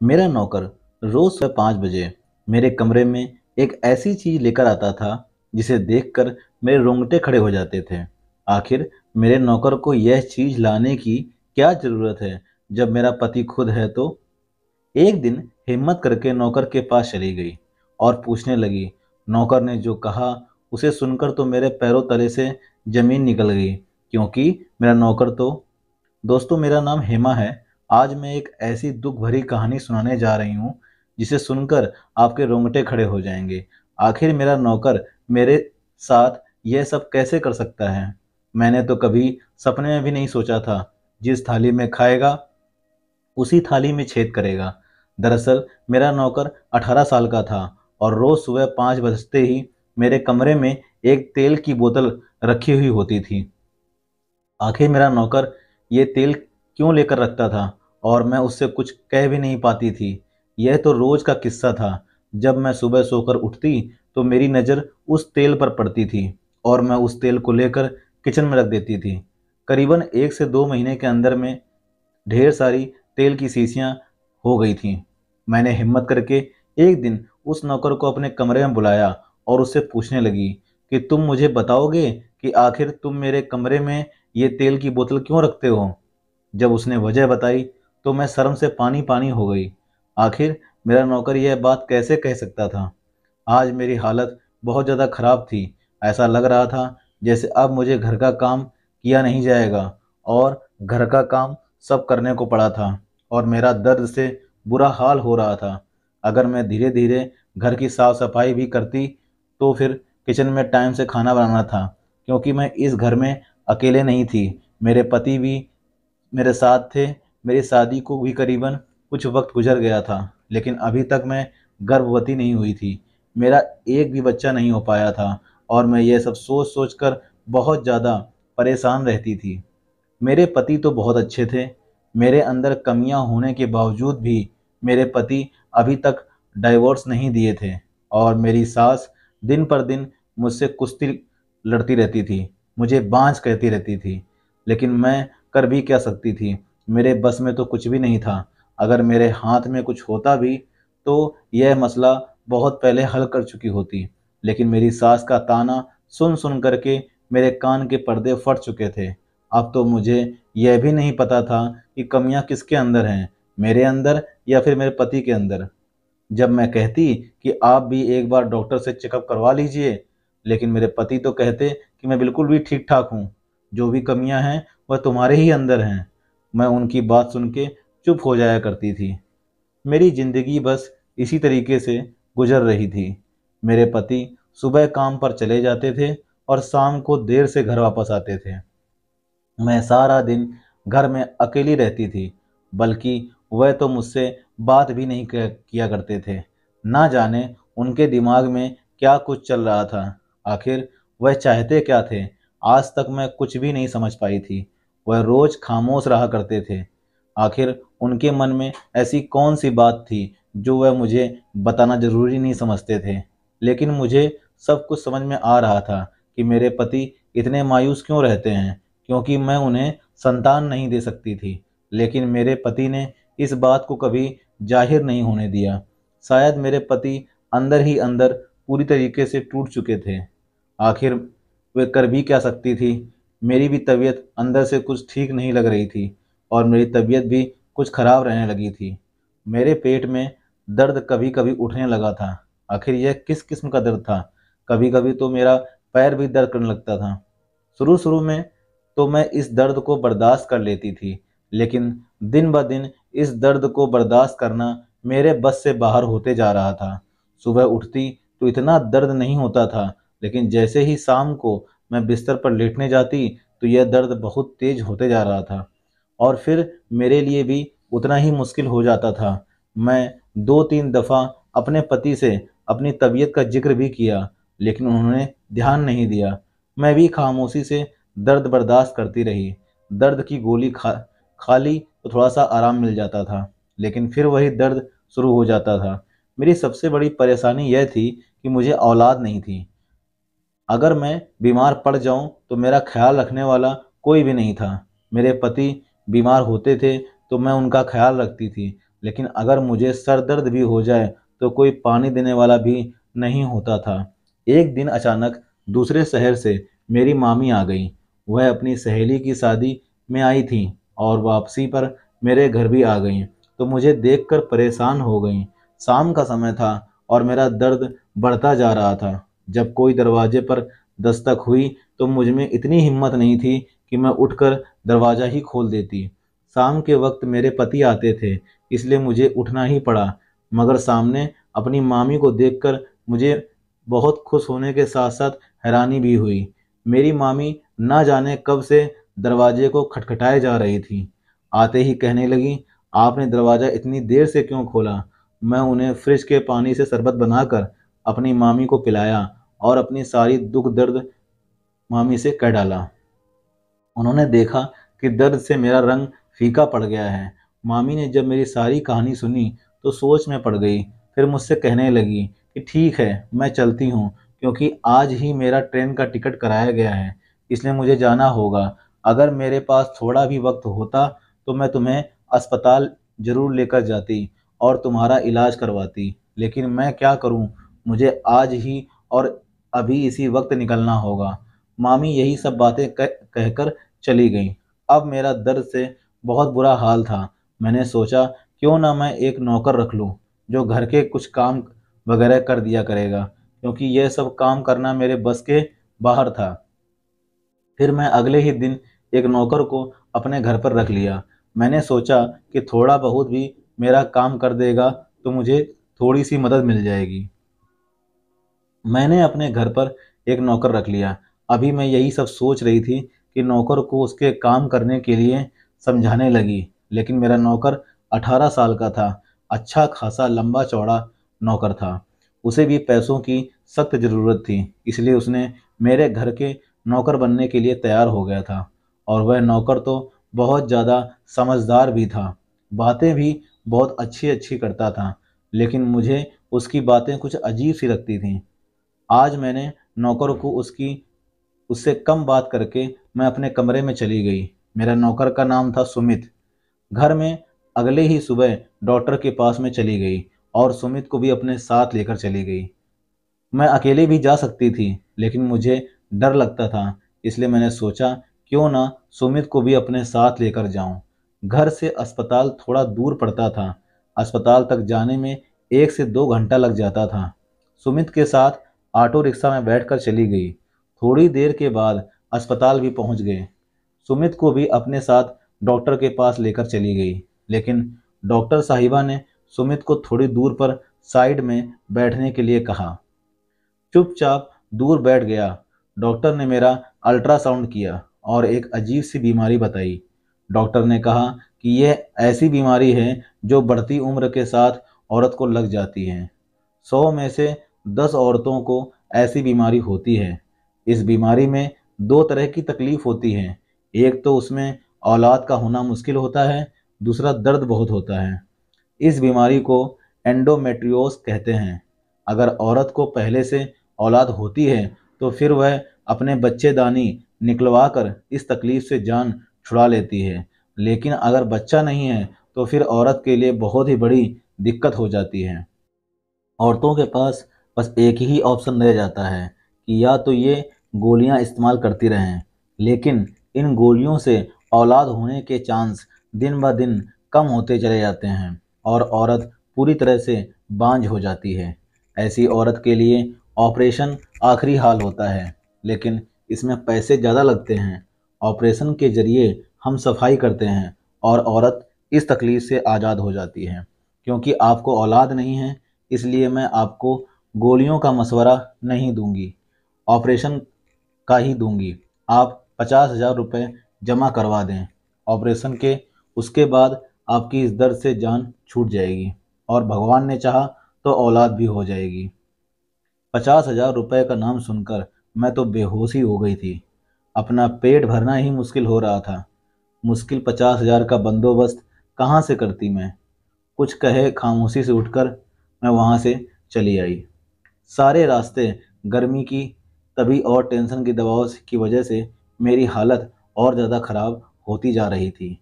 मेरा नौकर रोज सुबह 5 बजे मेरे कमरे में एक ऐसी चीज लेकर आता था जिसे देखकर मेरे रोंगटे खड़े हो जाते थे। आखिर मेरे नौकर को यह चीज लाने की क्या जरूरत है जब मेरा पति खुद है। तो एक दिन हिम्मत करके नौकर के पास चली गई और पूछने लगी। नौकर ने जो कहा उसे सुनकर तो मेरे पैरों तले से जमीन निकल गई, क्योंकि मेरा नौकर तो दोस्तों, मेरा नाम हेमा है। आज मैं एक ऐसी दुख भरी कहानी सुनाने जा रही हूँ जिसे सुनकर आपके रोंगटे खड़े हो जाएंगे। आखिर मेरा नौकर मेरे साथ यह सब कैसे कर सकता है? मैंने तो कभी सपने में भी नहीं सोचा था। जिस थाली में खाएगा उसी थाली में छेद करेगा। दरअसल मेरा नौकर 18 साल का था और रोज सुबह 5 बजते ही मेरे कमरे में एक तेल की बोतल रखी हुई होती थी। आखिर मेरा नौकर ये तेल क्यों लेकर रखता था और मैं उससे कुछ कह भी नहीं पाती थी। यह तो रोज का किस्सा था। जब मैं सुबह सोकर उठती तो मेरी नज़र उस तेल पर पड़ती थी और मैं उस तेल को लेकर किचन में रख देती थी। करीबन 1 से 2 महीने के अंदर में ढेर सारी तेल की शीशियाँ हो गई थीं। मैंने हिम्मत करके एक दिन उस नौकर को अपने कमरे में बुलाया और उससे पूछने लगी कि तुम मुझे बताओगे कि आखिर तुम मेरे कमरे में ये तेल की बोतल क्यों रखते हो? जब उसने वजह बताई तो मैं शर्म से पानी पानी हो गई। आखिर मेरा नौकर यह बात कैसे कह सकता था? आज मेरी हालत बहुत ज़्यादा ख़राब थी। ऐसा लग रहा था जैसे अब मुझे घर का काम किया नहीं जाएगा और घर का काम सब करने को पड़ा था और मेरा दर्द से बुरा हाल हो रहा था। अगर मैं धीरे धीरे घर की साफ सफाई भी करती तो फिर किचन में टाइम से खाना बनाना था, क्योंकि मैं इस घर में अकेले नहीं थी। मेरे पति भी मेरे साथ थे। मेरी शादी को भी करीबन कुछ वक्त गुजर गया था, लेकिन अभी तक मैं गर्भवती नहीं हुई थी। मेरा एक भी बच्चा नहीं हो पाया था और मैं ये सब सोच सोच कर बहुत ज़्यादा परेशान रहती थी। मेरे पति तो बहुत अच्छे थे। मेरे अंदर कमियां होने के बावजूद भी मेरे पति अभी तक डाइवोर्स नहीं दिए थे और मेरी सास दिन पर दिन मुझसे कुश्ती लड़ती रहती थी, मुझे बांझ कहती रहती थी। लेकिन मैं कर भी क्या सकती थी? मेरे बस में तो कुछ भी नहीं था। अगर मेरे हाथ में कुछ होता भी तो यह मसला बहुत पहले हल कर चुकी होती। लेकिन मेरी सास का ताना सुन सुन करके मेरे कान के पर्दे फट चुके थे। अब तो मुझे यह भी नहीं पता था कि कमियां किसके अंदर हैं, मेरे अंदर या फिर मेरे पति के अंदर। जब मैं कहती कि आप भी एक बार डॉक्टर से चेकअप करवा लीजिए, लेकिन मेरे पति तो कहते कि मैं बिल्कुल भी ठीक ठाक हूँ, जो भी कमियां हैं वह तुम्हारे ही अंदर हैं। मैं उनकी बात सुन के चुप हो जाया करती थी। मेरी जिंदगी बस इसी तरीके से गुजर रही थी। मेरे पति सुबह काम पर चले जाते थे और शाम को देर से घर वापस आते थे। मैं सारा दिन घर में अकेली रहती थी, बल्कि वह तो मुझसे बात भी नहीं किया करते थे। ना जाने उनके दिमाग में क्या कुछ चल रहा था। आखिर वह चाहते क्या थे? आज तक मैं कुछ भी नहीं समझ पाई थी। वह रोज खामोश रहा करते थे। आखिर उनके मन में ऐसी कौन सी बात थी जो वह मुझे बताना जरूरी नहीं समझते थे? लेकिन मुझे सब कुछ समझ में आ रहा था कि मेरे पति इतने मायूस क्यों रहते हैं, क्योंकि मैं उन्हें संतान नहीं दे सकती थी। लेकिन मेरे पति ने इस बात को कभी जाहिर नहीं होने दिया। शायद मेरे पति अंदर ही अंदर पूरी तरीके से टूट चुके थे। आखिर वे कर भी क्या सकती थी? मेरी भी तबीयत अंदर से कुछ ठीक नहीं लग रही थी और मेरी तबीयत भी कुछ खराब रहने लगी थी। मेरे पेट में दर्द कभी कभी उठने लगा था। आखिर यह किस किस्म का दर्द था? कभी कभी तो मेरा पैर भी दर्द करने लगता था। शुरू शुरू में तो मैं इस दर्द को बर्दाश्त कर लेती थी, लेकिन दिन ब दिन इस दर्द को बर्दाश्त करना मेरे बस से बाहर होते जा रहा था। सुबह उठती तो इतना दर्द नहीं होता था, लेकिन जैसे ही शाम को मैं बिस्तर पर लेटने जाती तो यह दर्द बहुत तेज होते जा रहा था और फिर मेरे लिए भी उतना ही मुश्किल हो जाता था। मैं 2-3 दफ़ा अपने पति से अपनी तबीयत का जिक्र भी किया, लेकिन उन्होंने ध्यान नहीं दिया। मैं भी खामोशी से दर्द बर्दाश्त करती रही। दर्द की गोली खा ली तो थोड़ा सा आराम मिल जाता था, लेकिन फिर वही दर्द शुरू हो जाता था। मेरी सबसे बड़ी परेशानी यह थी कि मुझे औलाद नहीं थी। अगर मैं बीमार पड़ जाऊं तो मेरा ख्याल रखने वाला कोई भी नहीं था। मेरे पति बीमार होते थे तो मैं उनका ख्याल रखती थी, लेकिन अगर मुझे सर दर्द भी हो जाए तो कोई पानी देने वाला भी नहीं होता था। एक दिन अचानक दूसरे शहर से मेरी मामी आ गई। वह अपनी सहेली की शादी में आई थी और वापसी पर मेरे घर भी आ गईं, तो मुझे देखकर परेशान हो गईं। शाम का समय था और मेरा दर्द बढ़ता जा रहा था। जब कोई दरवाजे पर दस्तक हुई तो मुझ में इतनी हिम्मत नहीं थी कि मैं उठकर दरवाज़ा ही खोल देती। शाम के वक्त मेरे पति आते थे, इसलिए मुझे उठना ही पड़ा। मगर सामने अपनी मामी को देखकर मुझे बहुत खुश होने के साथ साथ हैरानी भी हुई। मेरी मामी ना जाने कब से दरवाजे को खटखटाए जा रही थी। आते ही कहने लगी, आपने दरवाज़ा इतनी देर से क्यों खोला? मैं उन्हें फ्रिज के पानी से शरबत बनाकर अपनी मामी को पिलाया और अपनी सारी दुख दर्द मामी से कह डाला। उन्होंने देखा कि दर्द से मेरा रंग फीका पड़ गया है। मामी ने जब मेरी सारी कहानी सुनी तो सोच में पड़ गई। फिर मुझसे कहने लगी कि ठीक है, मैं चलती हूँ, क्योंकि आज ही मेरा ट्रेन का टिकट कराया गया है, इसलिए मुझे जाना होगा। अगर मेरे पास थोड़ा भी वक्त होता तो मैं तुम्हें अस्पताल ज़रूर लेकर जाती और तुम्हारा इलाज करवाती, लेकिन मैं क्या करूँ, मुझे आज ही और अभी इसी वक्त निकलना होगा। मामी यही सब बातें कहकर चली गईं। अब मेरा दर्द से बहुत बुरा हाल था। मैंने सोचा क्यों ना मैं एक नौकर रख लूं जो घर के कुछ काम वगैरह कर दिया करेगा, क्योंकि यह सब काम करना मेरे बस के बाहर था। फिर मैं अगले ही दिन एक नौकर को अपने घर पर रख लिया। मैंने सोचा कि थोड़ा बहुत भी मेरा काम कर देगा तो मुझे थोड़ी सी मदद मिल जाएगी। मैंने अपने घर पर एक नौकर रख लिया। अभी मैं यही सब सोच रही थी कि नौकर को उसके काम करने के लिए समझाने लगी, लेकिन मेरा नौकर 18 साल का था। अच्छा खासा लंबा चौड़ा नौकर था। उसे भी पैसों की सख्त ज़रूरत थी, इसलिए उसने मेरे घर के नौकर बनने के लिए तैयार हो गया था। और वह नौकर तो बहुत ज़्यादा समझदार भी था। बातें भी बहुत अच्छी अच्छी करता था, लेकिन मुझे उसकी बातें कुछ अजीब सी लगती थीं। आज मैंने नौकर को उससे कम बात करके मैं अपने कमरे में चली गई। मेरा नौकर का नाम था सुमित। घर में अगले ही सुबह डॉक्टर के पास में चली गई और सुमित को भी अपने साथ लेकर चली गई। मैं अकेले भी जा सकती थी, लेकिन मुझे डर लगता था, इसलिए मैंने सोचा क्यों ना सुमित को भी अपने साथ लेकर जाऊं। घर से अस्पताल थोड़ा दूर पड़ता था। अस्पताल तक जाने में 1 से 2 घंटा लग जाता था। सुमित के साथ ऑटो रिक्शा में बैठकर चली गई। थोड़ी देर के बाद अस्पताल भी पहुंच गए। सुमित को भी अपने साथ डॉक्टर के पास लेकर चली गई, लेकिन डॉक्टर साहिबा ने सुमित को थोड़ी दूर पर साइड में बैठने के लिए कहा। चुपचाप दूर बैठ गया। डॉक्टर ने मेरा अल्ट्रासाउंड किया और एक अजीब सी बीमारी बताई। डॉक्टर ने कहा कि यह ऐसी बीमारी है जो बढ़ती उम्र के साथ औरत को लग जाती है। 100 में से 10 औरतों को ऐसी बीमारी होती है। इस बीमारी में दो तरह की तकलीफ होती है। एक तो उसमें औलाद का होना मुश्किल होता है, दूसरा दर्द बहुत होता है। इस बीमारी को एंडोमेट्रियोस कहते हैं। अगर औरत को पहले से औलाद होती है तो फिर वह अपने बच्चेदानी निकलवा कर इस तकलीफ से जान छुड़ा लेती है, लेकिन अगर बच्चा नहीं है तो फिर औरत के लिए बहुत ही बड़ी दिक्कत हो जाती है। औरतों के पास बस एक ही ऑप्शन रह जाता है कि या तो ये गोलियां इस्तेमाल करती रहें, लेकिन इन गोलियों से औलाद होने के चांस दिन ब दिन कम होते चले जाते हैं और औरत पूरी तरह से बांझ हो जाती है। ऐसी औरत के लिए ऑपरेशन आखिरी हाल होता है, लेकिन इसमें पैसे ज़्यादा लगते हैं। ऑपरेशन के जरिए हम सफाई करते हैं और औरत इस तकलीफ से आज़ाद हो जाती है। क्योंकि आपको औलाद नहीं है, इसलिए मैं आपको गोलियों का मशवरा नहीं दूंगी, ऑपरेशन का ही दूंगी। आप 50,000 रुपये जमा करवा दें। ऑपरेशन के उसके बाद आपकी इस दर्द से जान छूट जाएगी और भगवान ने चाहा तो औलाद भी हो जाएगी। 50,000 रुपये का नाम सुनकर मैं तो बेहोश ही हो गई थी। अपना पेट भरना ही मुश्किल हो रहा था। मुश्किल 50,000 का बंदोबस्त कहाँ से करती मैं? कुछ कहे खामोशी से उठकर मैं वहाँ से चली आई। सारे रास्ते गर्मी की तभी और टेंशन के दबाव की वजह से मेरी हालत और ज़्यादा खराब होती जा रही थी।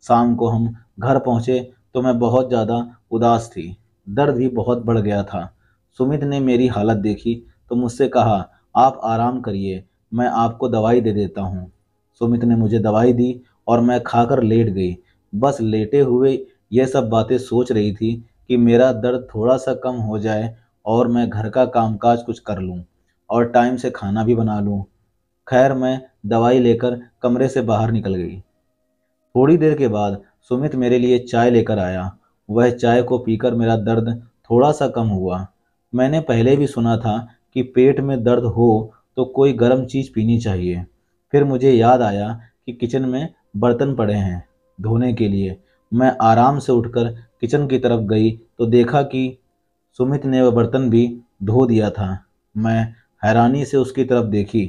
शाम को हम घर पहुँचे तो मैं बहुत ज़्यादा उदास थी। दर्द भी बहुत बढ़ गया था। सुमित ने मेरी हालत देखी तो मुझसे कहा, आप आराम करिए, मैं आपको दवाई दे देता हूँ। सुमित ने मुझे दवाई दी और मैं खाकर लेट गई। बस लेटे हुए यह सब बातें सोच रही थी कि मेरा दर्द थोड़ा सा कम हो जाए और मैं घर का कामकाज कुछ कर लूँ और टाइम से खाना भी बना लूँ। खैर, मैं दवाई लेकर कमरे से बाहर निकल गई। थोड़ी देर के बाद सुमित मेरे लिए चाय लेकर आया। वह चाय को पीकर मेरा दर्द थोड़ा सा कम हुआ। मैंने पहले भी सुना था कि पेट में दर्द हो तो कोई गर्म चीज़ पीनी चाहिए। फिर मुझे याद आया कि किचन में बर्तन पड़े हैं धोने के लिए। मैं आराम से उठकर किचन की तरफ गई तो देखा कि सुमित ने वह बर्तन भी धो दिया था। मैं हैरानी से उसकी तरफ देखी।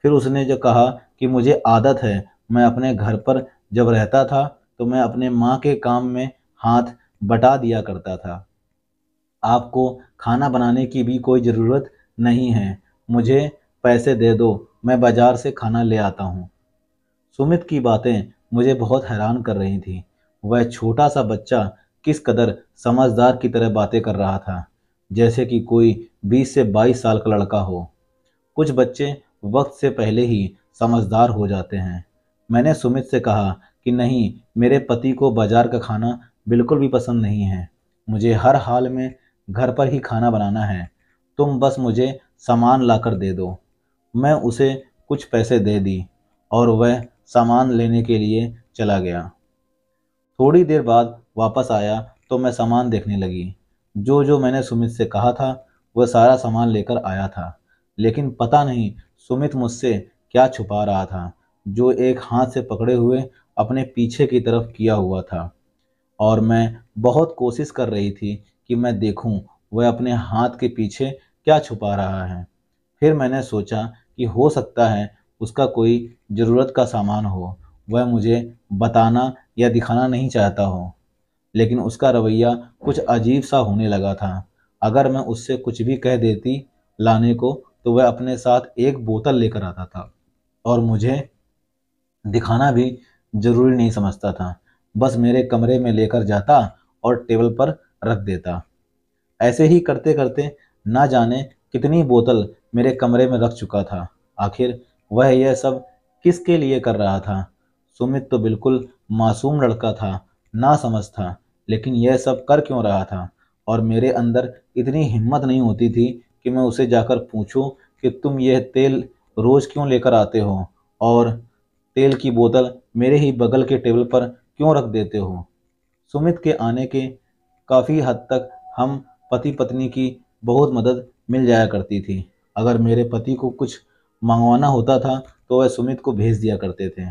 फिर उसने जो कहा कि मुझे आदत है, मैं अपने घर पर जब रहता था तो मैं अपने माँ के काम में हाथ बटा दिया करता था। आपको खाना बनाने की भी कोई ज़रूरत नहीं है। मुझे पैसे दे दो, मैं बाजार से खाना ले आता हूँ। सुमित की बातें मुझे बहुत हैरान कर रही थी। वह छोटा सा बच्चा किस कदर समझदार की तरह बातें कर रहा था, जैसे कि कोई 20 से 22 साल का लड़का हो। कुछ बच्चे वक्त से पहले ही समझदार हो जाते हैं। मैंने सुमित से कहा कि नहीं, मेरे पति को बाजार का खाना बिल्कुल भी पसंद नहीं है। मुझे हर हाल में घर पर ही खाना बनाना है। तुम बस मुझे सामान लाकर दे दो। मैं उसे कुछ पैसे दे दी और वह सामान लेने के लिए चला गया। थोड़ी देर बाद वापस आया तो मैं सामान देखने लगी। जो जो मैंने सुमित से कहा था वह सारा सामान लेकर आया था। लेकिन पता नहीं सुमित मुझसे क्या छुपा रहा था, जो एक हाथ से पकड़े हुए अपने पीछे की तरफ किया हुआ था। और मैं बहुत कोशिश कर रही थी कि मैं देखूं वह अपने हाथ के पीछे क्या छुपा रहा है। फिर मैंने सोचा कि हो सकता है उसका कोई ज़रूरत का सामान हो, वह मुझे बताना या दिखाना नहीं चाहता हो। लेकिन उसका रवैया कुछ अजीब सा होने लगा था। अगर मैं उससे कुछ भी कह देती लाने को तो वह अपने साथ एक बोतल लेकर आता था और मुझे दिखाना भी जरूरी नहीं समझता था। बस मेरे कमरे में लेकर जाता और टेबल पर रख देता। ऐसे ही करते करते ना जाने कितनी बोतल मेरे कमरे में रख चुका था। आखिर वह यह सब किसके लिए कर रहा था? सुमित तो बिल्कुल मासूम लड़का था, ना समझ था, लेकिन यह सब कर क्यों रहा था? और मेरे अंदर इतनी हिम्मत नहीं होती थी कि मैं उसे जाकर पूछूं कि तुम यह तेल रोज क्यों लेकर आते हो और तेल की बोतल मेरे ही बगल के टेबल पर क्यों रख देते हो? सुमित के आने के काफ़ी हद तक हम पति पत्नी की बहुत मदद मिल जाया करती थी। अगर मेरे पति को कुछ मंगवाना होता था तो वह सुमित को भेज दिया करते थे।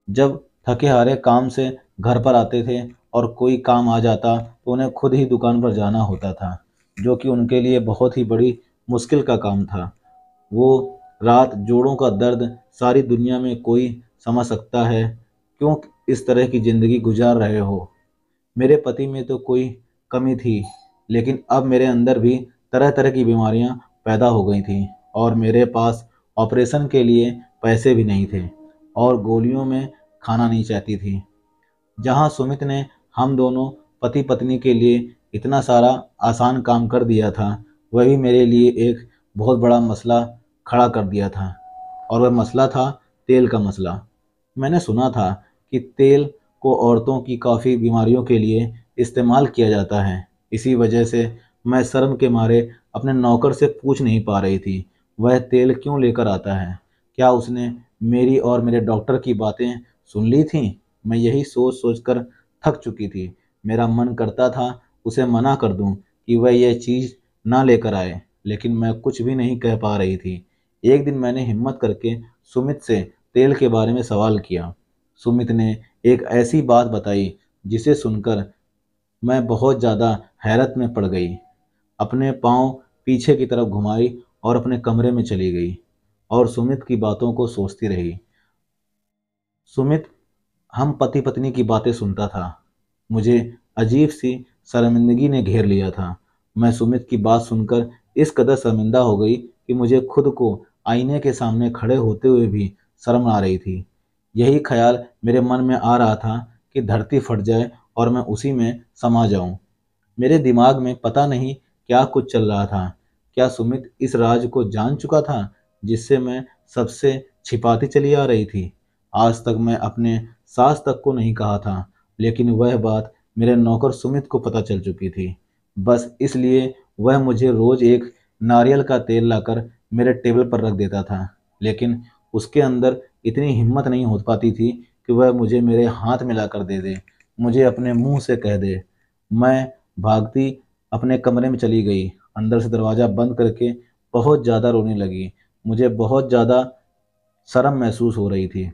जब थके हारे काम से घर पर आते थे और कोई काम आ जाता तो उन्हें खुद ही दुकान पर जाना होता था, जो कि उनके लिए बहुत ही बड़ी मुश्किल का काम था। वो रात जोड़ों का दर्द सारी दुनिया में कोई समझ सकता है। क्यों इस तरह की ज़िंदगी गुजार रहे हो? मेरे पति में तो कोई कमी थी, लेकिन अब मेरे अंदर भी तरह तरह की बीमारियां पैदा हो गई थीं और मेरे पास ऑपरेशन के लिए पैसे भी नहीं थे और गोलियों में खाना नहीं चाहती थी। जहां सुमित ने हम दोनों पति पत्नी के लिए इतना सारा आसान काम कर दिया था, वह भी मेरे लिए एक बहुत बड़ा मसला खड़ा कर दिया था। और वह मसला था तेल का मसला। मैंने सुना था कि तेल को औरतों की काफ़ी बीमारियों के लिए इस्तेमाल किया जाता है। इसी वजह से मैं शर्म के मारे अपने नौकर से पूछ नहीं पा रही थी वह तेल क्यों लेकर आता है। क्या उसने मेरी और मेरे डॉक्टर की बातें सुन ली थीं? मैं यही सोच सोच कर थक चुकी थी। मेरा मन करता था उसे मना कर दूं कि वह यह चीज़ ना लेकर आए, लेकिन मैं कुछ भी नहीं कह पा रही थी। एक दिन मैंने हिम्मत करके सुमित से तेल के बारे में सवाल किया। सुमित ने एक ऐसी बात बताई जिसे सुनकर मैं बहुत ज़्यादा हैरत में पड़ गई। अपने पाँव पीछे की तरफ घुमाई और अपने कमरे में चली गई और सुमित की बातों को सोचती रही। सुमित हम पति पत्नी की बातें सुनता था। मुझे अजीब सी शर्मिंदगी ने घेर लिया था। मैं सुमित की बात सुनकर इस कदर शर्मिंदा हो गई कि मुझे खुद को आईने के सामने खड़े होते हुए भी शर्म आ रही थी। यही ख्याल मेरे मन में आ रहा था कि धरती फट जाए और मैं उसी में समा जाऊं। मेरे दिमाग में पता नहीं क्या कुछ चल रहा था। क्या सुमित इस राज को जान चुका था जिससे मैं सबसे छिपाती चली आ रही थी? आज तक मैं अपने सास तक को नहीं कहा था, लेकिन वह बात मेरे नौकर सुमित को पता चल चुकी थी। बस इसलिए वह मुझे रोज एक नारियल का तेल लाकर मेरे टेबल पर रख देता था, लेकिन उसके अंदर इतनी हिम्मत नहीं हो पाती थी कि वह मुझे मेरे हाथ में लाकर दे दे, मुझे अपने मुंह से कह दे। मैं भागती अपने कमरे में चली गई, अंदर से दरवाज़ा बंद करके बहुत ज़्यादा रोने लगी। मुझे बहुत ज़्यादा शर्म महसूस हो रही थी।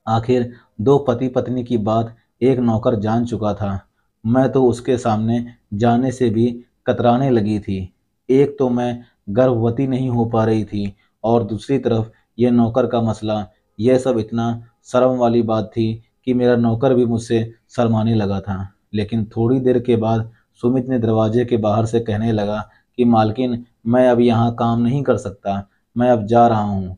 आखिर दो पति पत्नी की बात एक नौकर जान चुका था। मैं तो उसके सामने जाने से भी कतराने लगी थी। एक तो मैं गर्भवती नहीं हो पा रही थी, और दूसरी तरफ यह नौकर का मसला। यह सब इतना शर्म वाली बात थी कि मेरा नौकर भी मुझसे शर्माने लगा था। लेकिन थोड़ी देर के बाद सुमित ने दरवाजे के बाहर से कहने लगा कि मालकिन, मैं अब यहाँ काम नहीं कर सकता, मैं अब जा रहा हूँ।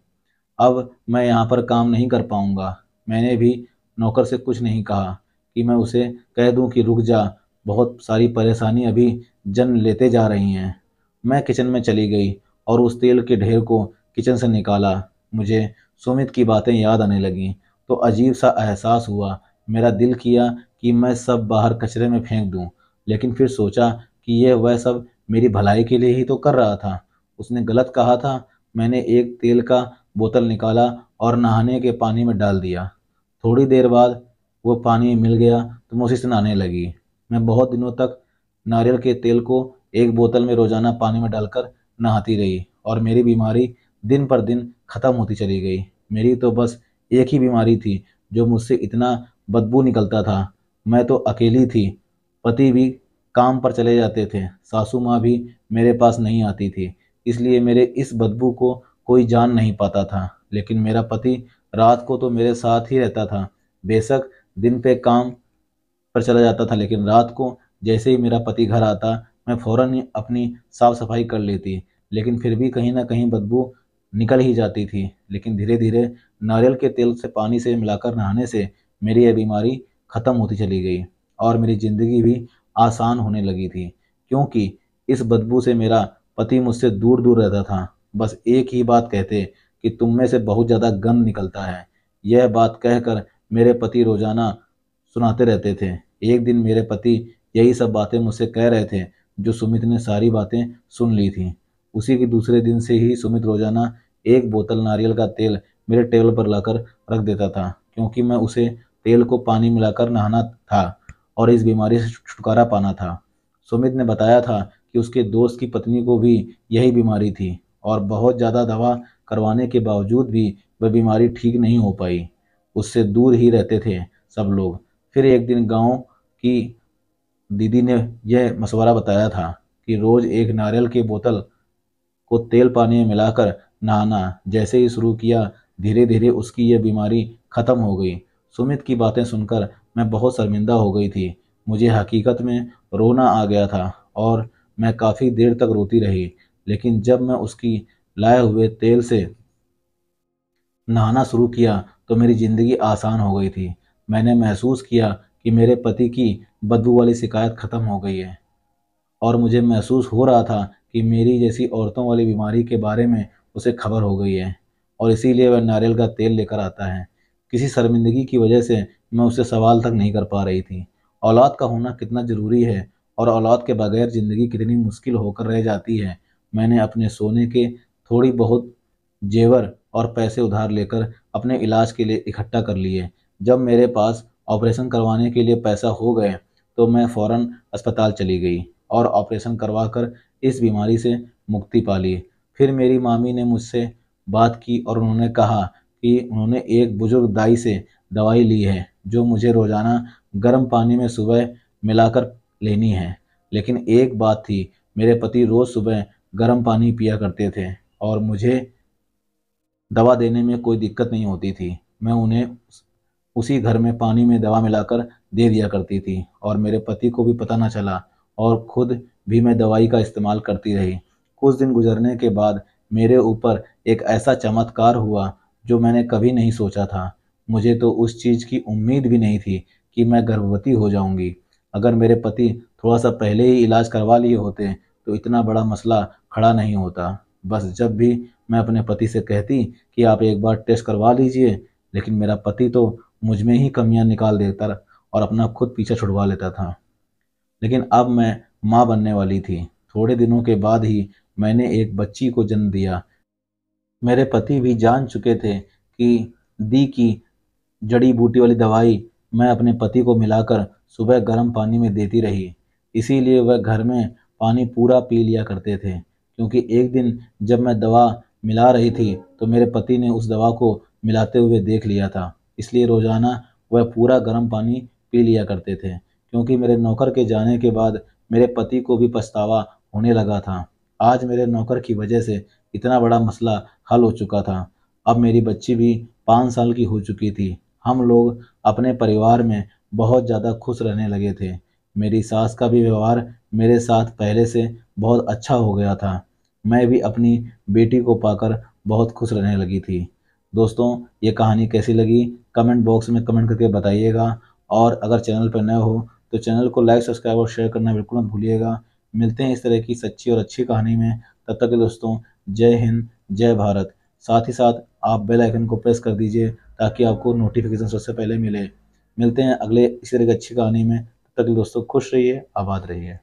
अब मैं यहाँ पर काम नहीं कर पाऊँगा। मैंने भी नौकर से कुछ नहीं कहा कि मैं उसे कह दूँ कि रुक जा, बहुत सारी परेशानी अभी जन्म लेते जा रही हैं। मैं किचन में चली गई और उस तेल के ढेर को किचन से निकाला। मुझे सुमित की बातें याद आने लगीं तो अजीब सा एहसास हुआ। मेरा दिल किया कि मैं सब बाहर कचरे में फेंक दूँ, लेकिन फिर सोचा कि यह वह सब मेरी भलाई के लिए ही तो कर रहा था। उसने गलत कहा था। मैंने एक तेल का बोतल निकाला और नहाने के पानी में डाल दिया। थोड़ी देर बाद वो पानी मिल गया तो मैं उसी से नहाने लगी। मैं बहुत दिनों तक नारियल के तेल को एक बोतल में रोजाना पानी में डालकर नहाती रही, और मेरी बीमारी दिन पर दिन खत्म होती चली गई। मेरी तो बस एक ही बीमारी थी जो मुझसे इतना बदबू निकलता था। मैं तो अकेली थी, पति भी काम पर चले जाते थे, सासू माँ भी मेरे पास नहीं आती थी, इसलिए मेरे इस बदबू को कोई जान नहीं पाता था। लेकिन मेरा पति रात को तो मेरे साथ ही रहता था। बेशक दिन पे काम पर चला जाता था, लेकिन रात को जैसे ही मेरा पति घर आता, मैं फौरन ही अपनी साफ सफाई कर लेती। लेकिन फिर भी कहीं ना कहीं बदबू निकल ही जाती थी। लेकिन धीरे धीरे नारियल के तेल से पानी से मिलाकर नहाने से मेरी यह बीमारी खत्म होती चली गई, और मेरी जिंदगी भी आसान होने लगी थी, क्योंकि इस बदबू से मेरा पति मुझसे दूर दूर रहता था। बस एक ही बात कहते कि तुम में से बहुत ज़्यादा गंध निकलता है। यह बात कहकर मेरे पति रोजाना सुनाते रहते थे। एक दिन मेरे पति यही सब बातें मुझसे कह रहे थे जो सुमित ने सारी बातें सुन ली थी। उसी के दूसरे दिन से ही सुमित रोजाना एक बोतल नारियल का तेल मेरे टेबल पर लाकर रख देता था, क्योंकि मैं उसे तेल को पानी मिलाकर नहाना था और इस बीमारी से छुटकारा पाना था। सुमित ने बताया था कि उसके दोस्त की पत्नी को भी यही बीमारी थी, और बहुत ज़्यादा दवा करवाने के बावजूद भी वह बीमारी ठीक नहीं हो पाई। उससे दूर ही रहते थे सब लोग। फिर एक दिन गांव की दीदी ने यह मशवरा बताया था कि रोज एक नारियल की बोतल को तेल पानी में मिलाकर नहाना। जैसे ही शुरू किया, धीरे धीरे उसकी यह बीमारी खत्म हो गई। सुमित की बातें सुनकर मैं बहुत शर्मिंदा हो गई थी। मुझे हकीकत में रोना आ गया था, और मैं काफ़ी देर तक रोती रही। लेकिन जब मैं उसकी लाए हुए तेल से नहाना शुरू किया तो मेरी ज़िंदगी आसान हो गई थी। मैंने महसूस किया कि मेरे पति की बदबू वाली शिकायत खत्म हो गई है, और मुझे महसूस हो रहा था कि मेरी जैसी औरतों वाली बीमारी के बारे में उसे खबर हो गई है, और इसीलिए वह नारियल का तेल लेकर आता है। किसी शर्मिंदगी की वजह से मैं उससे सवाल तक नहीं कर पा रही थी। औलाद का होना कितना ज़रूरी है, और औलाद के बगैर ज़िंदगी कितनी मुश्किल होकर रह जाती है। मैंने अपने सोने के थोड़ी बहुत जेवर और पैसे उधार लेकर अपने इलाज के लिए इकट्ठा कर लिए। जब मेरे पास ऑपरेशन करवाने के लिए पैसा हो गए तो मैं फ़ौरन अस्पताल चली गई और ऑपरेशन करवाकर इस बीमारी से मुक्ति पा ली। फिर मेरी मामी ने मुझसे बात की और उन्होंने कहा कि उन्होंने एक बुजुर्ग दाई से दवाई ली है जो मुझे रोज़ाना गर्म पानी में सुबह मिलाकर लेनी है। लेकिन एक बात थी, मेरे पति रोज़ सुबह गर्म पानी पिया करते थे और मुझे दवा देने में कोई दिक्कत नहीं होती थी। मैं उन्हें उसी घर में पानी में दवा मिलाकर दे दिया करती थी, और मेरे पति को भी पता न चला, और खुद भी मैं दवाई का इस्तेमाल करती रही। कुछ दिन गुजरने के बाद मेरे ऊपर एक ऐसा चमत्कार हुआ जो मैंने कभी नहीं सोचा था। मुझे तो उस चीज़ की उम्मीद भी नहीं थी कि मैं गर्भवती हो जाऊंगी। अगर मेरे पति थोड़ा सा पहले ही इलाज करवा लिए होते तो इतना बड़ा मसला खड़ा नहीं होता। बस जब भी मैं अपने पति से कहती कि आप एक बार टेस्ट करवा लीजिए, लेकिन मेरा पति तो मुझ में ही कमियां निकाल देता और अपना खुद पीछा छुड़वा लेता था। लेकिन अब मैं माँ बनने वाली थी। थोड़े दिनों के बाद ही मैंने एक बच्ची को जन्म दिया। मेरे पति भी जान चुके थे कि दी की जड़ी बूटी वाली दवाई मैं अपने पति को मिलाकर सुबह गर्म पानी में देती रही। इसीलिए वह घर में पानी पूरा पी लिया करते थे। क्योंकि एक दिन जब मैं दवा मिला रही थी तो मेरे पति ने उस दवा को मिलाते हुए देख लिया था। इसलिए रोजाना वह पूरा गर्म पानी पी लिया करते थे। क्योंकि मेरे नौकर के जाने के बाद मेरे पति को भी पछतावा होने लगा था। आज मेरे नौकर की वजह से इतना बड़ा मसला हल हो चुका था। अब मेरी बच्ची भी 5 साल की हो चुकी थी। हम लोग अपने परिवार में बहुत ज़्यादा खुश रहने लगे थे। मेरी सास का भी व्यवहार मेरे साथ पहले से बहुत अच्छा हो गया था। मैं भी अपनी बेटी को पाकर बहुत खुश रहने लगी थी। दोस्तों, ये कहानी कैसी लगी कमेंट बॉक्स में कमेंट करके बताइएगा। और अगर चैनल पर नए हो तो चैनल को लाइक सब्सक्राइब और शेयर करना बिल्कुल मत भूलिएगा। मिलते हैं इस तरह की सच्ची और अच्छी कहानी में। तब तक के दोस्तों, जय हिंद, जय भारत। साथ ही साथ आप बेल आइकन को प्रेस कर दीजिए ताकि आपको नोटिफिकेशन सबसे पहले मिले। मिलते हैं अगले इसी तरह की अच्छी कहानी में। तब तक के दोस्तों खुश रहिए, आबाद रहिए।